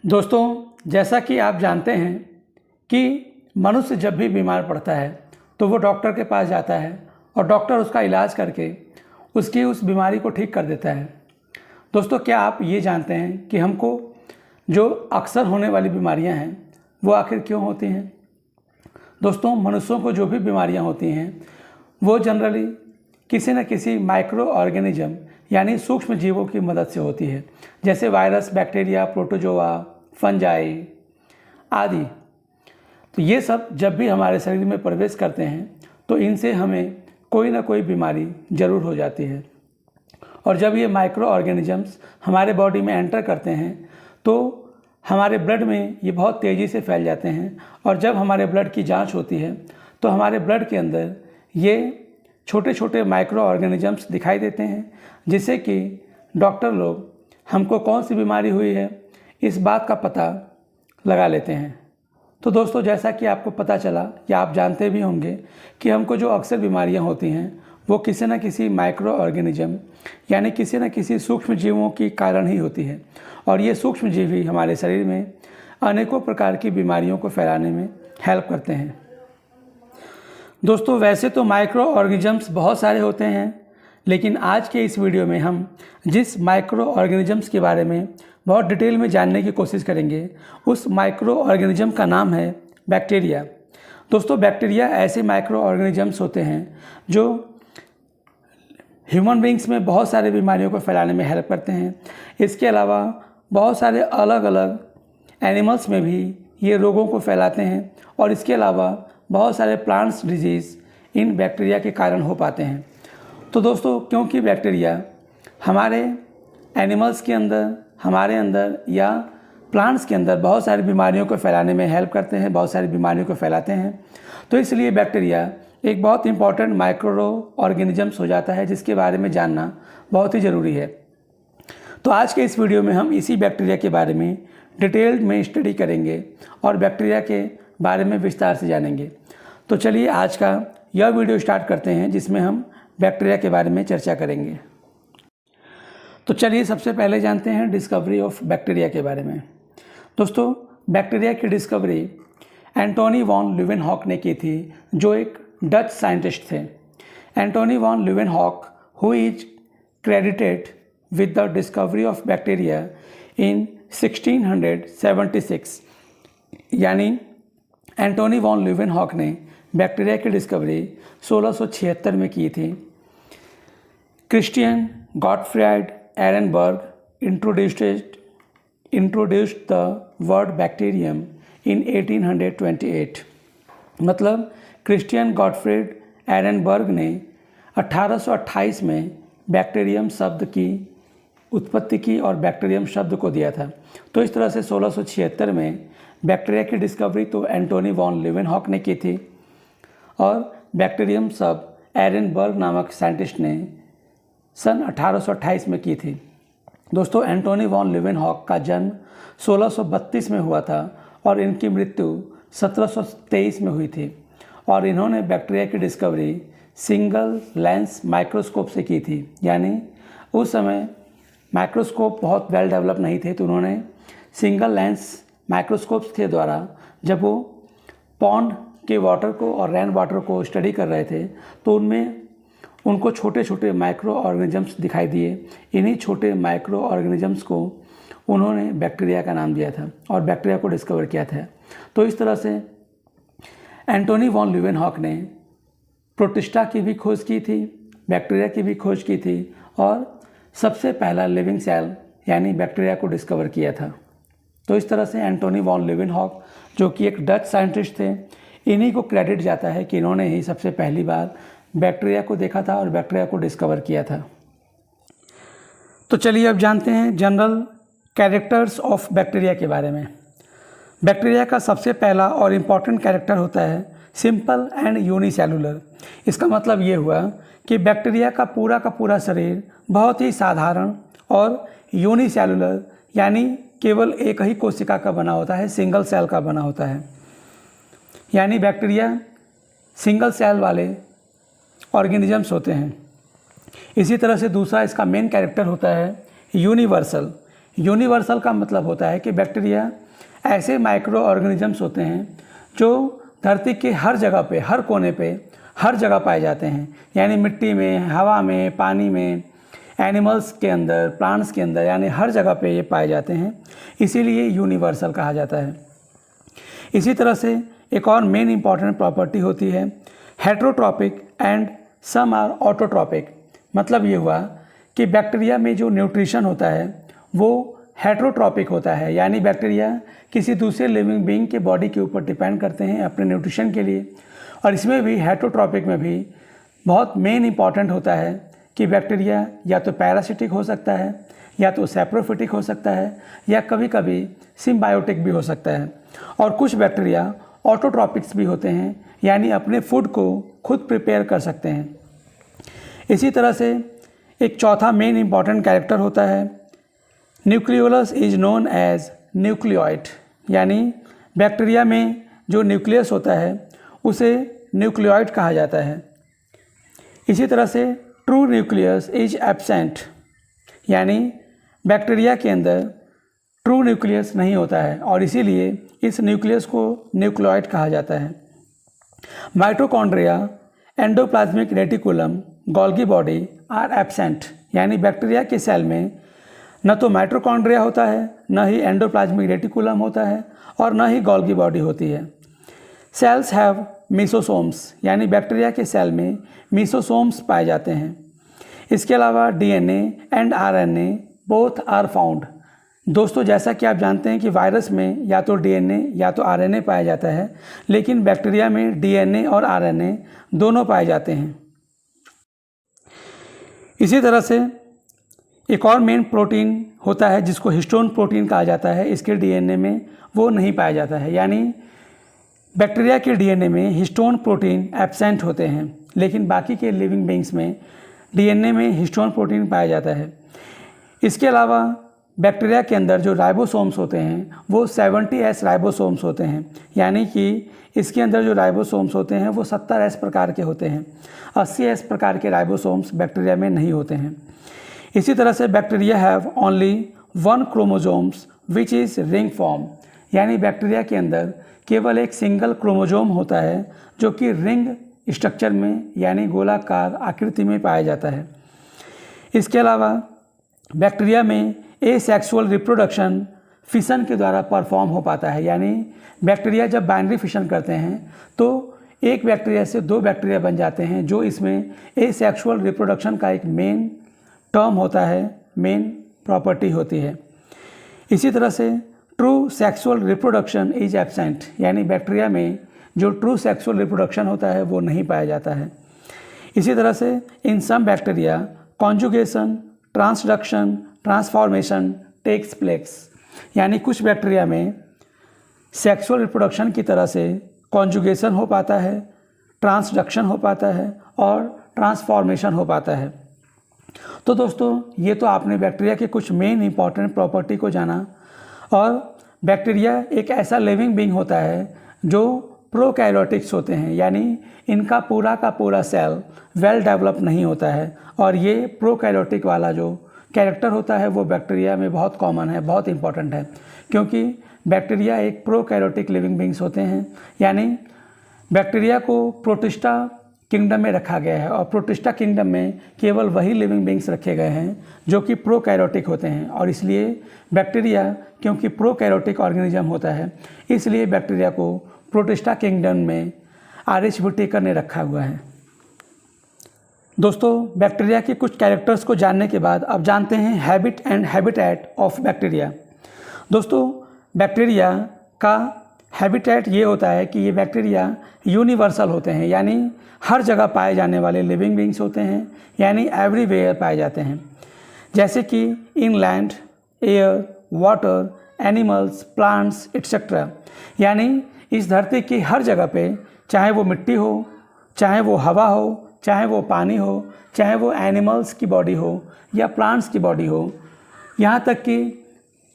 दोस्तों, जैसा कि आप जानते हैं कि मनुष्य जब भी बीमार पड़ता है तो वो डॉक्टर के पास जाता है और डॉक्टर उसका इलाज करके उसकी उस बीमारी को ठीक कर देता है। दोस्तों, क्या आप ये जानते हैं कि हमको जो अक्सर होने वाली बीमारियां हैं वो आखिर क्यों होती हैं? दोस्तों, मनुष्यों को जो भी बीमारियां होती हैं वो जनरली किसी न किसी माइक्रो ऑर्गेनिज्म यानी सूक्ष्म जीवों की मदद से होती है, जैसे वायरस, बैक्टीरिया, प्रोटोजोआ, फंजाई आदि। तो ये सब जब भी हमारे शरीर में प्रवेश करते हैं तो इनसे हमें कोई ना कोई बीमारी ज़रूर हो जाती है। और जब ये माइक्रो ऑर्गेनिजम्स हमारे बॉडी में एंटर करते हैं तो हमारे ब्लड में ये बहुत तेज़ी से फैल जाते हैं, और जब हमारे ब्लड की जांच होती है तो हमारे ब्लड के अंदर ये छोटे छोटे माइक्रो ऑर्गेनिजम्स दिखाई देते हैं, जिससे कि डॉक्टर लोग हमको कौन सी बीमारी हुई है इस बात का पता लगा लेते हैं। तो दोस्तों, जैसा कि आपको पता चला या आप जानते भी होंगे कि हमको जो अक्सर बीमारियां होती हैं वो किसी न किसी माइक्रो ऑर्गेनिज्म यानी किसी न किसी सूक्ष्म जीवों के कारण ही होती है, और ये सूक्ष्म जीव ही हमारे शरीर में अनेकों प्रकार की बीमारियों को फैलाने में हेल्प करते हैं। दोस्तों, वैसे तो माइक्रो ऑर्गेनिजम्स बहुत सारे होते हैं, लेकिन आज के इस वीडियो में हम जिस माइक्रो ऑर्गेनिजम्स के बारे में बहुत डिटेल में जानने की कोशिश करेंगे उस माइक्रो ऑर्गेनिज्म का नाम है बैक्टीरिया। दोस्तों, बैक्टीरिया ऐसे माइक्रो ऑर्गेनिजम्स होते हैं जो ह्यूमन बींग्स में बहुत सारे बीमारियों को फैलाने में हेल्प करते हैं। इसके अलावा बहुत सारे अलग अलग एनिमल्स में भी ये रोगों को फैलाते हैं, और इसके अलावा बहुत सारे प्लांट्स डिजीज़ इन बैक्टीरिया के कारण हो पाते हैं। तो दोस्तों, क्योंकि बैक्टीरिया हमारे एनिमल्स के अंदर, हमारे अंदर या प्लांट्स के अंदर बहुत सारी बीमारियों को फैलाने में हेल्प करते हैं, बहुत सारी बीमारियों को फैलाते हैं, तो इसलिए बैक्टीरिया एक बहुत इंपॉर्टेंट माइक्रो ऑर्गेनिजम्स हो जाता है, जिसके बारे में जानना बहुत ही ज़रूरी है। तो आज के इस वीडियो में हम इसी बैक्टीरिया के बारे में डिटेल्ड में स्टडी करेंगे और बैक्टीरिया के बारे में विस्तार से जानेंगे। तो चलिए आज का यह वीडियो स्टार्ट करते हैं, जिसमें हम बैक्टीरिया के बारे में चर्चा करेंगे। तो चलिए सबसे पहले जानते हैं डिस्कवरी ऑफ बैक्टीरिया के बारे में। दोस्तों, बैक्टीरिया की डिस्कवरी एंटोनी वॉन ल्यूवेनहॉक ने की थी, जो एक डच साइंटिस्ट थे। Antonie van Leeuwenhoek who is credited with the discovery of bacteria in 1676, यानी एंटोनी वॉन ल्यूवेनहॉक ने बैक्टीरिया की डिस्कवरी 1676 में की थी। Christian Gottfried Ehrenberg introduced the word bacterium in 1828। मतलब क्रिस्टियन गॉटफ्राइड एरेनबर्ग ने 1828 में बैक्टीरियम शब्द की उत्पत्ति की और बैक्टीरियम शब्द को दिया था। तो इस तरह से 1676 में बैक्टीरिया की डिस्कवरी तो एंटोनी वॉन ल्यूवेनहॉक ने की थी, और बैक्टीरियम शब्द एरेनबर्ग नामक साइंटिस्ट ने सन 1828 में की थी। दोस्तों, एंटोनी वॉन ल्यूवेनहॉक का जन्म 1632 में हुआ था और इनकी मृत्यु 1723 में हुई थी, और इन्होंने बैक्टीरिया की डिस्कवरी सिंगल लेंस माइक्रोस्कोप से की थी। यानी उस समय माइक्रोस्कोप बहुत वेल डेवलप नहीं थे, तो उन्होंने सिंगल लेंस माइक्रोस्कोप्स के द्वारा जब वो पॉन्ड के वाटर को और रेन वाटर को स्टडी कर रहे थे तो उनमें उनको छोटे छोटे माइक्रो ऑर्गेनिजम्स दिखाई दिए। इन्हीं छोटे माइक्रो ऑर्गेनिजम्स को उन्होंने बैक्टीरिया का नाम दिया था और बैक्टीरिया को डिस्कवर किया था। तो इस तरह से एंटोनी वॉन ल्यूवेनहॉक ने प्रोटिस्टा की भी खोज की थी, बैक्टीरिया की भी खोज की थी, और सबसे पहला लिविंग सेल यानी बैक्टीरिया को डिस्कवर किया था। तो इस तरह से एंटोनी वॉन ल्यूवेनहॉक, जो कि एक डच साइंटिस्ट थे, इन्हीं को क्रेडिट जाता है कि इन्होंने ही सबसे पहली बार बैक्टीरिया को देखा था और बैक्टीरिया को डिस्कवर किया था। तो चलिए अब जानते हैं जनरल कैरेक्टर्स ऑफ बैक्टीरिया के बारे में। बैक्टीरिया का सबसे पहला और इम्पॉर्टेंट कैरेक्टर होता है सिंपल एंड यूनिसेलुलर। इसका मतलब ये हुआ कि बैक्टीरिया का पूरा शरीर बहुत ही साधारण और यूनिसेलुलर यानी केवल एक ही कोशिका का बना होता है, सिंगल सेल का बना होता है। यानी बैक्टीरिया सिंगल सेल वाले ऑर्गेनिजम्स होते हैं। इसी तरह से दूसरा इसका मेन कैरेक्टर होता है यूनिवर्सल, यूनिवर्सल का मतलब होता है कि बैक्टीरिया ऐसे माइक्रो ऑर्गेनिजम्स होते हैं जो धरती के हर जगह पे, हर कोने पे, हर जगह पाए जाते हैं, यानी मिट्टी में, हवा में, पानी में, एनिमल्स के अंदर, प्लांट्स के अंदर, यानी हर जगह पे ये पाए जाते हैं, इसीलिए यूनिवर्सल कहा जाता है। इसी तरह से एक और मेन इंपॉर्टेंट प्रॉपर्टी होती है heterotrophic and some are autotrophic. मतलब ये हुआ कि बैक्टीरिया में जो न्यूट्रिशन होता है वो हेट्रोट्रॉपिक होता है, यानी बैक्टीरिया किसी दूसरे लिविंग बीइंग के बॉडी के ऊपर डिपेंड करते हैं अपने न्यूट्रिशन के लिए। और इसमें भी हेट्रोट्रॉपिक में भी बहुत मेन इंपॉर्टेंट होता है कि बैक्टीरिया या तो पैरासिटिक हो सकता है, या तो सैप्रोफिटिक हो सकता है, या कभी कभी सिम्बायोटिक भी हो सकता है। और कुछ बैक्टीरिया ऑटोट्रॉपिक्स भी होते हैं, यानी अपने फूड को खुद प्रिपेयर कर सकते हैं। इसी तरह से एक चौथा मेन इंपॉर्टेंट कैरेक्टर होता है nucleolus is known as nucleoid, यानी बैक्टीरिया में जो न्यूक्लियस होता है उसे न्यूक्लियोइड कहा जाता है। इसी तरह से ट्रू न्यूक्लियस इज एब्सेंट, यानी बैक्टीरिया के अंदर ट्रू न्यूक्लियस नहीं होता है और इसीलिए इस न्यूक्लियस को न्यूक्लियोइड कहा जाता है। Mitochondria, endoplasmic reticulum, Golgi body are absent, यानी बैक्टीरिया के सेल में न तो माइटोकॉन्ड्रिया होता है, न ही एंडोप्लाज्मिक रेटिकुलम होता है और न ही गोल्गी बॉडी होती है। सेल्स हैव मीसोसोम्स, यानी बैक्टीरिया के सेल में मीसोसोम्स पाए जाते हैं। इसके अलावा DNA and RNA both are found. दोस्तों, जैसा कि आप जानते हैं कि वायरस में या तो डीएनए या तो आरएनए पाया जाता है, लेकिन बैक्टीरिया में डीएनए और आरएनए दोनों पाए जाते हैं। इसी तरह से एक और मेन प्रोटीन होता है जिसको हिस्टोन प्रोटीन कहा जाता है, इसके डीएनए में वो नहीं पाया जाता है, यानी बैक्टीरिया के डीएनए में हिस्टोन प्रोटीन एब्सेंट होते हैं, लेकिन बाकी के लिविंग बीइंग्स में डीएनए में हिस्टोन प्रोटीन पाया जाता है। इसके अलावा बैक्टीरिया के अंदर जो राइबोसोम्स होते हैं वो 70S राइबोसोम्स होते हैं, यानी कि इसके अंदर जो राइबोसोम्स होते हैं वो 70S प्रकार के होते हैं। 80S प्रकार के राइबोसोम्स बैक्टीरिया में नहीं होते हैं। इसी तरह से bacteria have only 1 chromosomes which is ring form, यानी बैक्टीरिया के अंदर केवल एक सिंगल क्रोमोसोम होता है जो कि रिंग स्ट्रक्चर में, यानी गोलाकार आकृति में पाया जाता है। इसके अलावा बैक्टीरिया में एसेक्सुअल रिप्रोडक्शन फिशन के द्वारा परफॉर्म हो पाता है, यानी बैक्टीरिया जब बाइनरी फिशन करते हैं तो एक बैक्टीरिया से 2 बैक्टीरिया बन जाते हैं, जो इसमें एसेक्सुअल रिप्रोडक्शन का एक मेन टर्म होता है, मेन प्रॉपर्टी होती है। इसी तरह से true sexual reproduction is absent, यानी बैक्टीरिया में जो ट्रू सेक्सुअल रिप्रोडक्शन होता है वो नहीं पाया जाता है। इसी तरह से in some bacteria conjugation, transduction, transformation takes place, यानी कुछ बैक्टीरिया में सेक्सुअल रिप्रोडक्शन की तरह से कॉन्जुगेशन हो पाता है, ट्रांसडक्शन हो पाता है और ट्रांसफॉर्मेशन हो पाता है। तो दोस्तों, ये तो आपने बैक्टीरिया के कुछ मेन इंपॉर्टेंट प्रॉपर्टी को जाना। और बैक्टीरिया एक ऐसा लिविंग बीइंग होता है जो प्रोकैरियोटिक्स होते हैं, यानी इनका पूरा का पूरा सेल वेल डेवलप नहीं होता है, और ये प्रोकैरियोटिक वाला जो कैरेक्टर होता है वो बैक्टीरिया में बहुत कॉमन है, बहुत इंपॉर्टेंट है, क्योंकि बैक्टीरिया एक प्रोकैरियोटिक लिविंग बीइंग्स होते हैं। यानी बैक्टीरिया को प्रोटिस्टा किंगडम में रखा गया है और प्रोटिस्टा किंगडम में केवल वही लिविंग बीइंग्स रखे गए हैं जो कि प्रोकैरियोटिक होते हैं, और इसलिए बैक्टीरिया क्योंकि प्रोकैरियोटिक ऑर्गेनिज्म होता है, इसलिए बैक्टीरिया को प्रोटिस्टा किंगडम में आर.एच. व्हिटेकर ने रखा हुआ है। दोस्तों, बैक्टीरिया के कुछ कैरेक्टर्स को जानने के बाद अब जानते हैं habit and habitat of bacteria. दोस्तों, बैक्टीरिया का हैबिटेट ये होता है कि ये बैक्टीरिया यूनिवर्सल होते हैं, यानी हर जगह पाए जाने वाले लिविंग बीइंग्स होते हैं, यानी एवरीवेयर पाए जाते हैं, जैसे कि इन land, air, water, animals, plants etcetera, यानी इस धरती की हर जगह पे, चाहे वो मिट्टी हो, चाहे वो हवा हो, चाहे वो पानी हो, चाहे वो एनिमल्स की बॉडी हो या प्लांट्स की बॉडी हो, यहाँ तक कि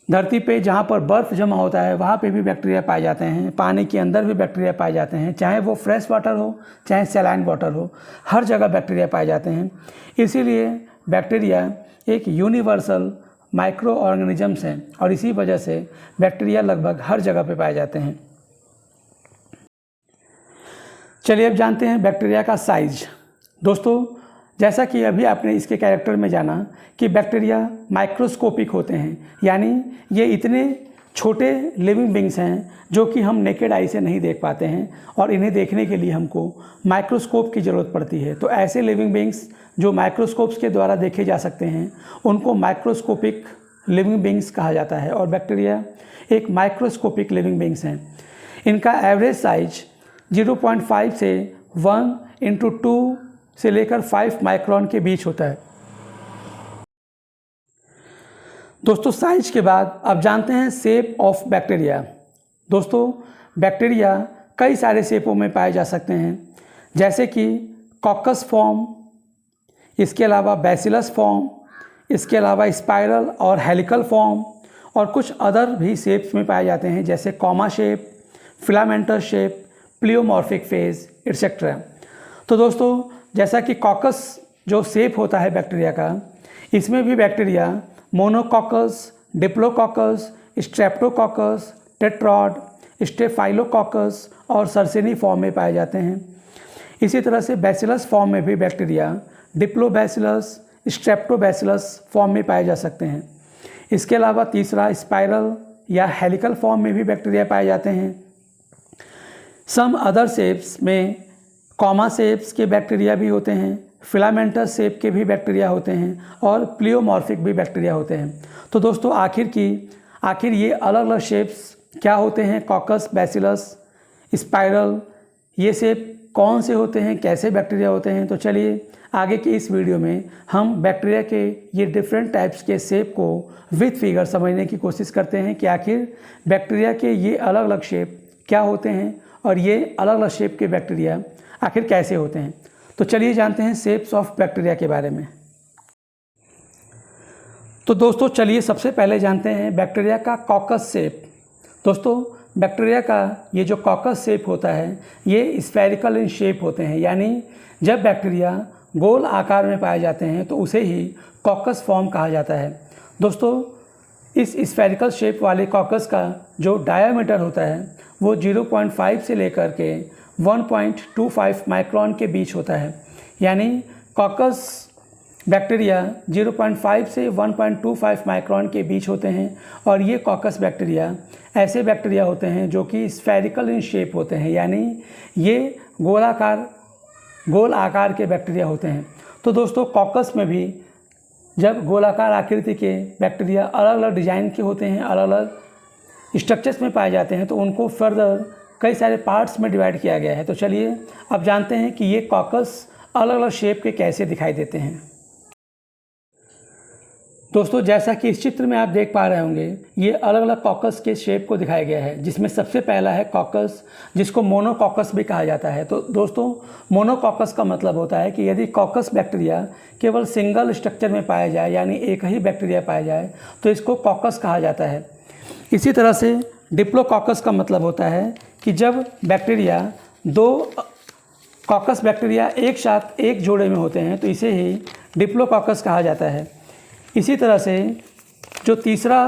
धरती पे जहाँ पर बर्फ़ जमा होता है वहाँ पे भी बैक्टीरिया पाए जाते हैं, पानी के अंदर भी बैक्टीरिया पाए जाते हैं, चाहे वो फ्रेश वाटर हो चाहे सैलाइन वाटर हो, हर जगह बैक्टीरिया पाए जाते हैं। इसीलिए बैक्टीरिया एक यूनिवर्सल माइक्रो ऑर्गेनिजम्स हैं और इसी वजह से बैक्टीरिया लगभग हर जगह पे पाए जाते हैं। चलिए अब जानते हैं बैक्टीरिया का साइज। दोस्तों, जैसा कि अभी आपने इसके कैरेक्टर में जाना कि बैक्टीरिया माइक्रोस्कोपिक होते हैं, यानी ये इतने छोटे लिविंग बींग्स हैं जो कि हम नेकेड आई से नहीं देख पाते हैं और इन्हें देखने के लिए हमको माइक्रोस्कोप की ज़रूरत पड़ती है। तो ऐसे लिविंग बींग्स जो माइक्रोस्कोप्स के द्वारा देखे जा सकते हैं उनको माइक्रोस्कोपिक लिविंग बींग्स कहा जाता है और बैक्टीरिया एक माइक्रोस्कोपिक लिविंग बींग्स हैं। इनका एवरेज साइज 0.5 से 1/2 से लेकर 5 माइक्रोन के बीच होता है। दोस्तों, साइज के बाद अब जानते हैं शेप ऑफ बैक्टीरिया। दोस्तों, बैक्टीरिया कई सारे शेपों में पाए जा सकते हैं, जैसे कि कॉकस फॉर्म, इसके अलावा बैसिलस फॉर्म, इसके अलावा स्पाइरल और हेलिकल फॉर्म और कुछ अदर भी शेप्स में पाए जाते हैं, जैसे comma shape, filamentous shape, pleomorphic phase etcetera. तो दोस्तों, जैसा कि कॉकस जो शेप होता है बैक्टीरिया का, इसमें भी बैक्टीरिया मोनोकॉकस, डिप्लोकॉकस, स्ट्रेप्टोकॉकस, टेट्रॉड, स्टेफाइलोकॉकस और सर्सिनी फॉर्म में पाए जाते हैं। इसी तरह से बैसिलस फॉर्म में भी बैक्टीरिया डिप्लोबैसिलस, स्ट्रेप्टोबैसिलस फॉर्म में पाए जा सकते हैं। इसके अलावा तीसरा स्पाइरल या हेलिकल फॉर्म में भी बैक्टीरिया पाए जाते हैं। सम अदर शेप्स में कॉमा शेप्स के बैक्टीरिया भी होते हैं, फिलामेंटस शेप के भी बैक्टीरिया होते हैं और प्लियोमॉर्फिक भी बैक्टीरिया होते हैं। तो दोस्तों, आखिर ये अलग अलग शेप्स क्या होते हैं, कॉकस, बैसिलस, स्पाइरल, ये शेप कौन से होते हैं, कैसे बैक्टीरिया होते हैं। तो चलिए आगे की इस वीडियो में हम बैक्टीरिया के ये डिफरेंट टाइप्स के शेप को विथ फिगर समझने की कोशिश करते हैं कि आखिर बैक्टीरिया के ये अलग अलग शेप क्या होते हैं और ये अलग अलग शेप के बैक्टीरिया आखिर कैसे होते हैं। तो चलिए जानते हैं शेप्स ऑफ बैक्टीरिया के बारे में। तो दोस्तों, चलिए सबसे पहले जानते हैं बैक्टीरिया का कॉकस शेप। दोस्तों, बैक्टीरिया का ये जो कॉकस शेप होता है ये स्फेरिकल इन शेप होते हैं, यानी जब बैक्टीरिया गोल आकार में पाए जाते हैं तो उसे ही कॉकस फॉर्म कहा जाता है। दोस्तों, इस स्फेरिकल शेप वाले कॉकस का जो डायामीटर होता है वो 0.5 से लेकर के 1.25 माइक्रोन के बीच होता है, यानी कॉकस बैक्टीरिया 0.5 से 1.25 माइक्रोन के बीच होते हैं और ये कॉकस बैक्टीरिया ऐसे बैक्टीरिया होते हैं जो कि स्फेरिकल इन शेप होते हैं, यानी ये गोल आकार के बैक्टीरिया होते हैं। तो दोस्तों, कॉकस में भी जब गोलाकार आकृति के बैक्टीरिया अलग अलग डिज़ाइन के होते हैं, अलग अलग स्ट्रक्चर्स में पाए जाते हैं, तो उनको फर्दर कई सारे पार्ट्स में डिवाइड किया गया है। तो चलिए अब जानते हैं कि ये कॉकस अलग अलग शेप के कैसे दिखाई देते हैं। दोस्तों, जैसा कि इस चित्र में आप देख पा रहे होंगे, ये अलग अलग कॉकस के शेप को दिखाया गया है, जिसमें सबसे पहला है कॉकस, जिसको मोनोकॉकस भी कहा जाता है। तो दोस्तों, मोनोकॉकस का मतलब होता है कि यदि कॉकस बैक्टीरिया केवल सिंगल स्ट्रक्चर में पाया जाए, यानी एक ही बैक्टीरिया पाया जाए, तो इसको कॉकस कहा जाता है। इसी तरह से डिप्लोकॉकस का मतलब होता है कि जब बैक्टीरिया दो कॉकस बैक्टीरिया एक साथ एक जोड़े में होते हैं तो इसे ही डिप्लोकॉकस कहा जाता है। इसी तरह से जो तीसरा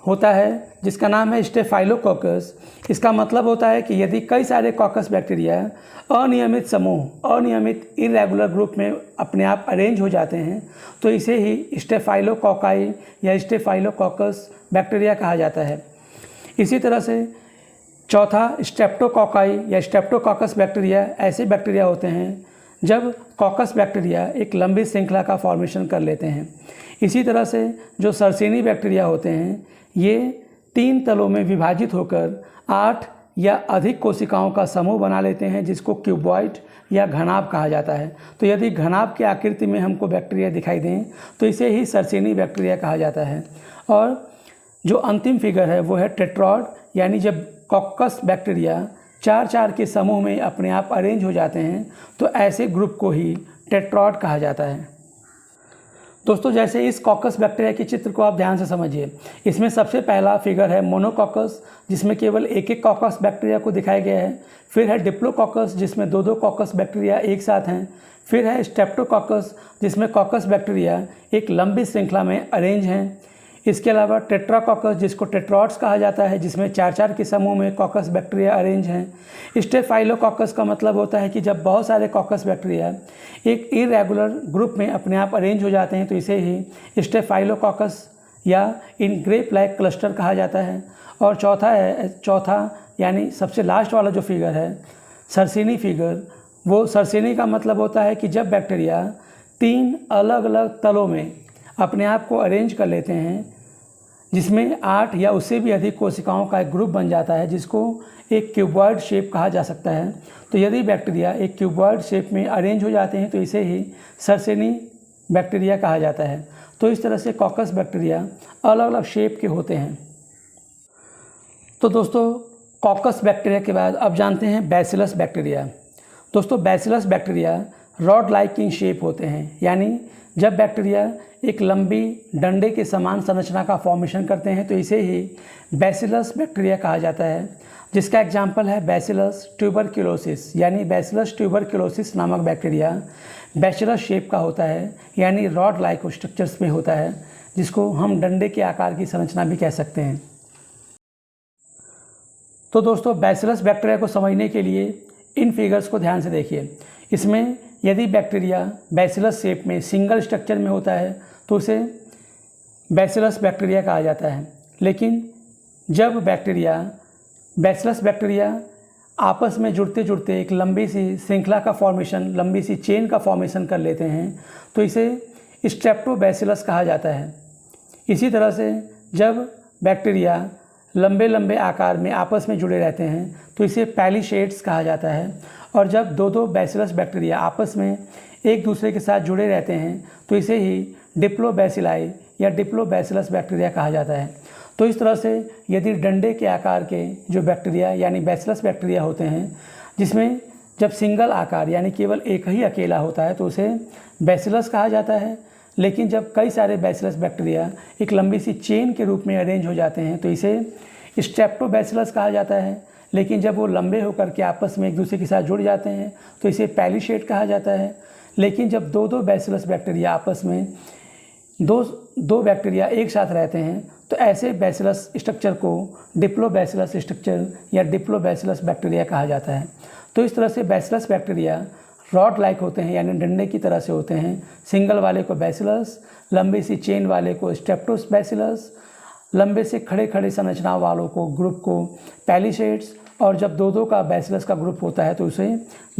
होता है जिसका नाम है स्टेफाइलोकॉकस, इसका मतलब होता है कि यदि कई सारे कॉकस बैक्टीरिया अनियमित समूह, अनियमित इरेगुलर ग्रुप में अपने आप अरेंज हो जाते हैं तो इसे ही स्टेफाइलोकॉकाई या स्टेफाइलोकॉकस बैक्टीरिया कहा जाता है। इसी तरह से चौथा स्ट्रेप्टोकॉकाई या स्ट्रेप्टोकॉकस बैक्टीरिया ऐसे बैक्टीरिया होते हैं जब कॉकस बैक्टीरिया एक लंबी श्रृंखला का फॉर्मेशन कर लेते हैं। इसी तरह से जो सर्सिनी बैक्टीरिया होते हैं ये 3 तलों में विभाजित होकर 8 या अधिक कोशिकाओं का समूह बना लेते हैं, जिसको क्यूबॉइड या घनाभ कहा जाता है। तो यदि घनाभ की आकृति में हमको बैक्टीरिया दिखाई दें तो इसे ही सर्सिनी बैक्टीरिया कहा जाता है। और जो अंतिम फिगर है वो है टेट्रॉड, यानी जब कॉकस बैक्टीरिया 4 के समूह में अपने आप अरेंज हो जाते हैं तो ऐसे ग्रुप को ही टेट्रॉड कहा जाता है। दोस्तों, जैसे इस कॉकस बैक्टीरिया के चित्र को आप ध्यान से समझिए। इसमें सबसे पहला फिगर है मोनोकॉकस, जिसमें केवल एक कॉकस बैक्टीरिया को दिखाया गया है। फिर है डिप्लोकॉकस, जिसमें 2 कॉकस बैक्टीरिया एक साथ हैं। फिर है स्ट्रेप्टोकॉकस, जिसमें कॉकस बैक्टीरिया एक लंबी श्रृंखला में अरेंज हैं। इसके अलावा टेट्राकॉकस, जिसको टेट्रॉड्स कहा जाता है, जिसमें 4-4 के समूह में कॉकस बैक्टीरिया अरेंज हैं। स्टेफाइलोकॉकस का मतलब होता है कि जब बहुत सारे कॉकस बैक्टीरिया एक इरेगुलर ग्रुप में अपने आप अरेंज हो जाते हैं तो इसे ही स्टेफाइलोकॉकस या इन ग्रेप लाइक क्लस्टर कहा जाता है। और चौथा यानी सबसे लास्ट वाला जो फिगर है सरसिनी फिगर, वो सरसिनी का मतलब होता है कि जब बैक्टीरिया 3 अलग अलग तलों में अपने आप को अरेंज कर लेते हैं, जिसमें 8 या उससे भी अधिक कोशिकाओं का एक ग्रुप बन जाता है, जिसको एक क्यूबॉइड शेप कहा जा सकता है। तो यदि बैक्टीरिया एक क्यूबॉइड शेप में अरेंज हो जाते हैं तो इसे ही सरसिनी बैक्टीरिया कहा जाता है। तो इस तरह से कॉकस बैक्टीरिया अलग अलग शेप के होते हैं। तो दोस्तों, कॉकस बैक्टीरिया के बाद अब जानते हैं बैसिलस बैक्टीरिया। दोस्तों, bacillus bacteria rod like in shape होते हैं, यानी जब बैक्टीरिया एक लंबी डंडे के समान संरचना का फॉर्मेशन करते हैं तो इसे ही बैसिलस बैक्टीरिया कहा जाता है, जिसका एग्जाम्पल है बैसिलस ट्यूबरक्लोसिस। यानी बैसिलस ट्यूबरक्लोसिस नामक बैक्टीरिया बैसिलस शेप का होता है, यानी रॉड लाइक स्ट्रक्चर्स में होता है, जिसको हम डंडे के आकार की संरचना भी कह सकते हैं। तो दोस्तों, बैसिलस बैक्टीरिया को समझने के लिए इन फिगर्स को ध्यान से देखिए। इसमें यदि बैक्टीरिया बैसिलस शेप में सिंगल स्ट्रक्चर में होता है तो उसे बैसिलस बैक्टीरिया कहा जाता है। लेकिन जब बैसिलस बैक्टीरिया आपस में जुड़ते जुड़ते एक लंबी सी श्रृंखला का फॉर्मेशन, लंबी सी चेन का फॉर्मेशन कर लेते हैं तो इसे स्ट्रेप्टोबैसिलस कहा जाता है। इसी तरह से जब बैक्टीरिया लंबे लंबे आकार में आपस में जुड़े रहते हैं तो इसे पैलीशेड्स कहा जाता है। और जब दो बैसिलस बैक्टीरिया आपस में एक दूसरे के साथ जुड़े रहते हैं तो इसे ही डिप्लोबैसिलाई या डिप्लोबैसिलस बैक्टीरिया कहा जाता है। तो इस तरह से यदि डंडे के आकार के जो बैक्टीरिया यानी बैसिलस बैक्टीरिया होते हैं, जिसमें जब सिंगल आकार यानी केवल एक ही अकेला होता है तो उसे बैसिलस कहा जाता है। लेकिन जब कई सारे बैसिलस बैक्टीरिया एक लंबी सी चेन के रूप में अरेंज हो जाते हैं तो इसे स्ट्रेप्टोबैसिलस कहा जाता है। लेकिन जब वो लंबे होकर के आपस में एक दूसरे के साथ जुड़ जाते हैं तो इसे पैलीशेड कहा जाता है। लेकिन जब दो बैसिलस बैक्टीरिया आपस में दो बैक्टीरिया एक साथ रहते हैं तो ऐसे बैसिलस स्ट्रक्चर को डिप्लोबैसिलस स्ट्रक्चर या डिप्लोबैसिलस बैक्टीरिया कहा जाता है। तो इस तरह से बैसिलस बैक्टीरिया रॉड लाइक होते हैं, यानी डंडे की तरह से होते हैं। सिंगल वाले को बैसिलस, लंबी सी चेन वाले को स्ट्रेप्टोबैसिलस, लंबे से खड़े खड़े संरचना वालों को ग्रुप को पैलीशेड्स, और जब दो का बैसिलस का ग्रुप होता है तो उसे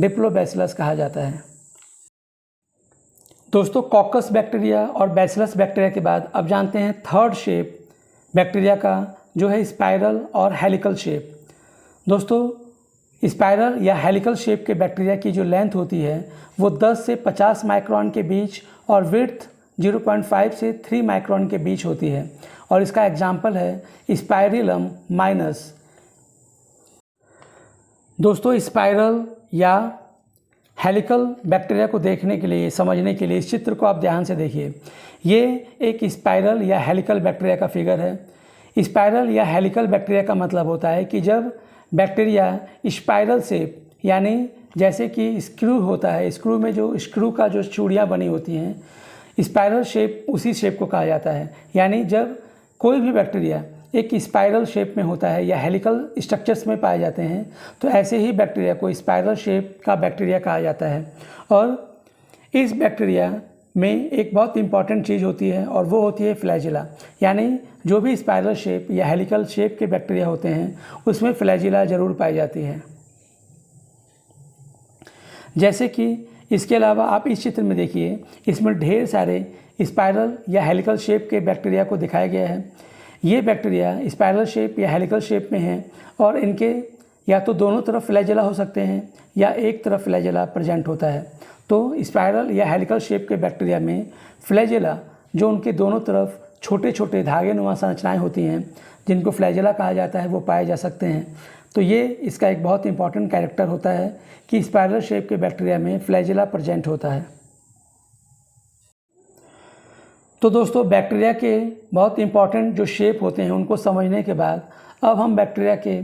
डिप्लोबैसिलस कहा जाता है। दोस्तों, कॉकस बैक्टीरिया और बैसिलस बैक्टीरिया के बाद अब जानते हैं थर्ड शेप बैक्टीरिया का, जो है स्पाइरल और हेलिकल शेप। दोस्तों, स्पाइरल या हेलिकल शेप के बैक्टीरिया की जो लेंथ होती है वो 10 से 50 माइक्रोन के बीच और विड्थ 0.5 से 3 माइक्रोन के बीच होती है। और इसका एग्जाम्पल है स्पाइरिलम माइनस। दोस्तों, स्पाइरल या हेलिकल बैक्टीरिया को देखने के लिए, समझने के लिए इस चित्र को आप ध्यान से देखिए। ये एक स्पाइरल या हेलिकल बैक्टीरिया का फिगर है। स्पाइरल या हेलिकल बैक्टीरिया का मतलब होता है कि जब बैक्टीरिया स्पाइरल शेप, यानी जैसे कि स्क्रू होता है, स्क्रू में जो स्क्रू का जो चूड़ियाँ बनी होती हैं, स्पाइरल शेप उसी शेप को कहा जाता है। यानी जब कोई भी बैक्टीरिया एक स्पाइरल शेप में होता है या हेलिकल स्ट्रक्चर्स में पाए जाते हैं तो ऐसे ही बैक्टीरिया को स्पाइरल शेप का बैक्टीरिया कहा जाता है। और इस बैक्टीरिया में एक बहुत इंपॉर्टेंट चीज़ होती है और वो होती है फ्लैजिला। यानी जो भी स्पाइरल शेप या हेलिकल शेप के बैक्टीरिया होते हैं उसमें फ्लैजिला ज़रूर पाई जाती है। जैसे कि इसके अलावा आप इस चित्र में देखिए, इसमें ढेर सारे स्पाइरल या हेलिकल शेप के बैक्टीरिया को दिखाया गया है। ये बैक्टीरिया स्पाइरल शेप या हेलिकल शेप में हैं और इनके या तो दोनों तरफ फ्लैजिला हो सकते हैं या एक तरफ फ्लैजिला प्रेजेंट होता है। तो स्पाइरल या हेलिकल शेप के बैक्टीरिया में फ्लैजिला, जो उनके दोनों तरफ छोटे छोटे धागे नुमा संरचनाएँ होती हैं जिनको फ्लैजिला कहा जाता है, वो पाए जा सकते हैं। तो ये इसका एक बहुत इंपॉर्टेंट कैरेक्टर होता है कि स्पाइरल शेप के बैक्टीरिया में फ्लैजिला प्रेजेंट होता है। तो दोस्तों, बैक्टीरिया के बहुत इंपॉर्टेंट जो शेप होते हैं उनको समझने के बाद अब हम बैक्टीरिया के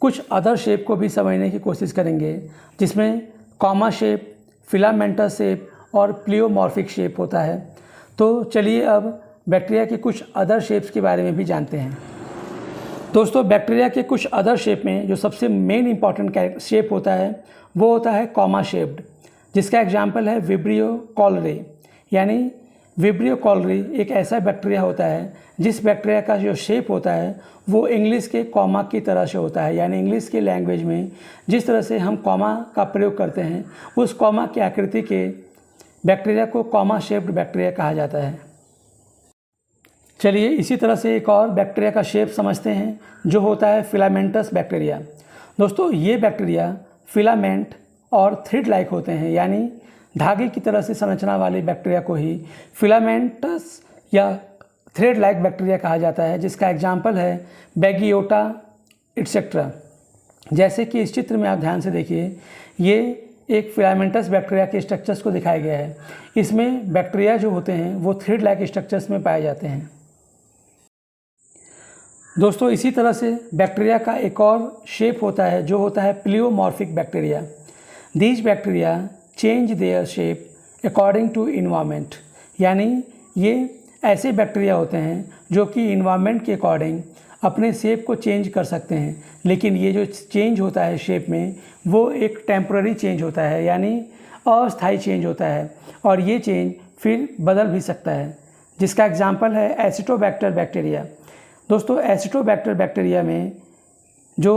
कुछ अदर शेप को भी समझने की कोशिश करेंगे, जिसमें कॉमा शेप, फिलामेंटस शेप और प्लियोमॉर्फिक शेप होता है। तो चलिए अब बैक्टीरिया के कुछ अदर शेप्स के बारे में भी जानते हैं। दोस्तों, बैक्टीरिया के कुछ अदर शेप में जो सबसे मेन इंपॉर्टेंट शेप होता है वो होता है कॉमा शेप्ड, जिसका एग्जाम्पल है विब्रियो कॉलरे। यानी विब्रियो कॉलरे एक ऐसा बैक्टीरिया होता है जिस बैक्टीरिया का जो शेप होता है वो इंग्लिश के कॉमा की तरह से होता है। यानी इंग्लिश के लैंग्वेज में जिस तरह से हम कॉमा का प्रयोग करते हैं उस कॉमा की आकृति के बैक्टीरिया को कॉमा शेप्ड बैक्टीरिया कहा जाता है। चलिए इसी तरह से एक और बैक्टीरिया का शेप समझते हैं जो होता है फिलामेंटस बैक्टीरिया। दोस्तों, ये बैक्टीरिया फिलामेंट और थ्रेड लाइक होते हैं, यानी धागे की तरह से संरचना वाले बैक्टीरिया को ही फिलामेंटस या थ्रेड लाइक बैक्टीरिया कहा जाता है, जिसका एग्जाम्पल है बैगियोटा एटसेट्रा। जैसे कि इस चित्र में आप ध्यान से देखिए, ये एक फिलामेंटस बैक्टीरिया के स्ट्रक्चर्स को दिखाया गया है। इसमें बैक्टीरिया जो होते हैं वो थ्रेड लाइक स्ट्रक्चर्स में पाए जाते हैं। दोस्तों, इसी तरह से बैक्टीरिया का एक और शेप होता है जो होता है pleomorphic bacteria. These bacteria change their shape according to environment. यानी ये ऐसे बैक्टीरिया होते हैं जो कि इन्वायरमेंट के अकॉर्डिंग अपने शेप को चेंज कर सकते हैं, लेकिन ये जो चेंज होता है शेप में वो एक टेम्पररी चेंज होता है, यानी अस्थायी चेंज होता है, और ये चेंज फिर बदल भी सकता है, जिसका एग्जाम्पल है एसिटोबैक्टर बैक्टीरिया। दोस्तों, एसिटोबैक्टर बैक्टीरिया में जो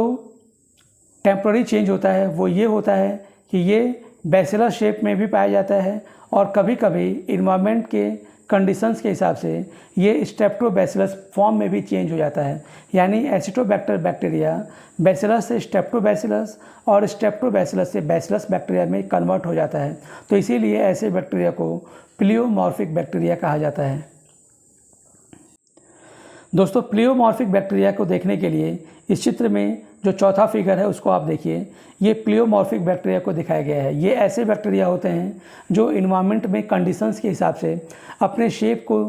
टेम्पररी चेंज होता है वो ये होता है कि ये बैसिलस शेप में भी पाया जाता है और कभी कभी इन्वायरमेंट के कंडीशंस के हिसाब से ये स्ट्रेप्टोबैसिलस फॉर्म में भी चेंज हो जाता है। यानी एसिटोबैक्टर बैक्टीरिया बैसिलस से स्ट्रेप्टोबैसिलस और स्ट्रेप्टोबैसिलस से बैसिलस बैक्टीरिया में कन्वर्ट हो जाता है। तो इसीलिए ऐसे बैक्टीरिया को प्लियोमॉर्फिक बैक्टीरिया कहा जाता है। दोस्तों, प्लियोमॉर्फिक बैक्टीरिया को देखने के लिए इस चित्र में जो चौथा फिगर है उसको आप देखिए। ये प्लियोमॉर्फिक बैक्टीरिया को दिखाया गया है। ये ऐसे बैक्टीरिया होते हैं जो इन्वायरमेंट में कंडीशंस के हिसाब से अपने शेप को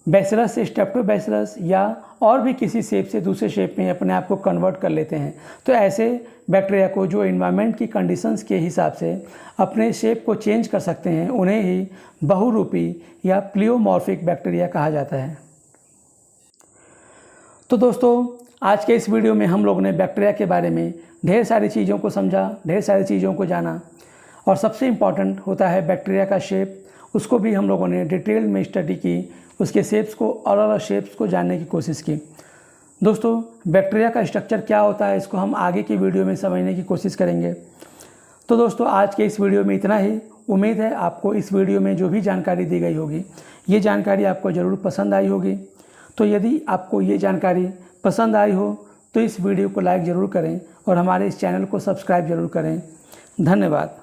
बैसिलस से स्ट्रेप्टोबैसिलस या और भी किसी शेप से दूसरे शेप में अपने आप को कन्वर्ट कर लेते हैं। तो ऐसे बैक्टीरिया को जो इन्वायरमेंट की कंडीशंस के हिसाब से अपने शेप को चेंज कर सकते हैं उन्हें ही बहुरूपी या प्लियोमॉर्फिक बैक्टीरिया कहा जाता है। तो दोस्तों, आज के इस वीडियो में हम लोगों ने बैक्टीरिया के बारे में ढेर सारी चीज़ों को समझा, ढेर सारी चीज़ों को जाना, और सबसे इम्पॉर्टेंट होता है बैक्टीरिया का शेप। उसको भी हम लोगों ने डिटेल में स्टडी की, उसके शेप्स को, अलग अलग शेप्स को जानने की कोशिश की। दोस्तों, बैक्टीरिया का स्ट्रक्चर क्या होता है इसको हम आगे की वीडियो में समझने की कोशिश करेंगे। तो दोस्तों, आज के इस वीडियो में इतना ही। उम्मीद है आपको इस वीडियो में जो भी जानकारी दी गई होगी ये जानकारी आपको ज़रूर पसंद आई होगी। तो यदि आपको ये जानकारी पसंद आई हो तो इस वीडियो को लाइक ज़रूर करें और हमारे इस चैनल को सब्सक्राइब ज़रूर करें। धन्यवाद।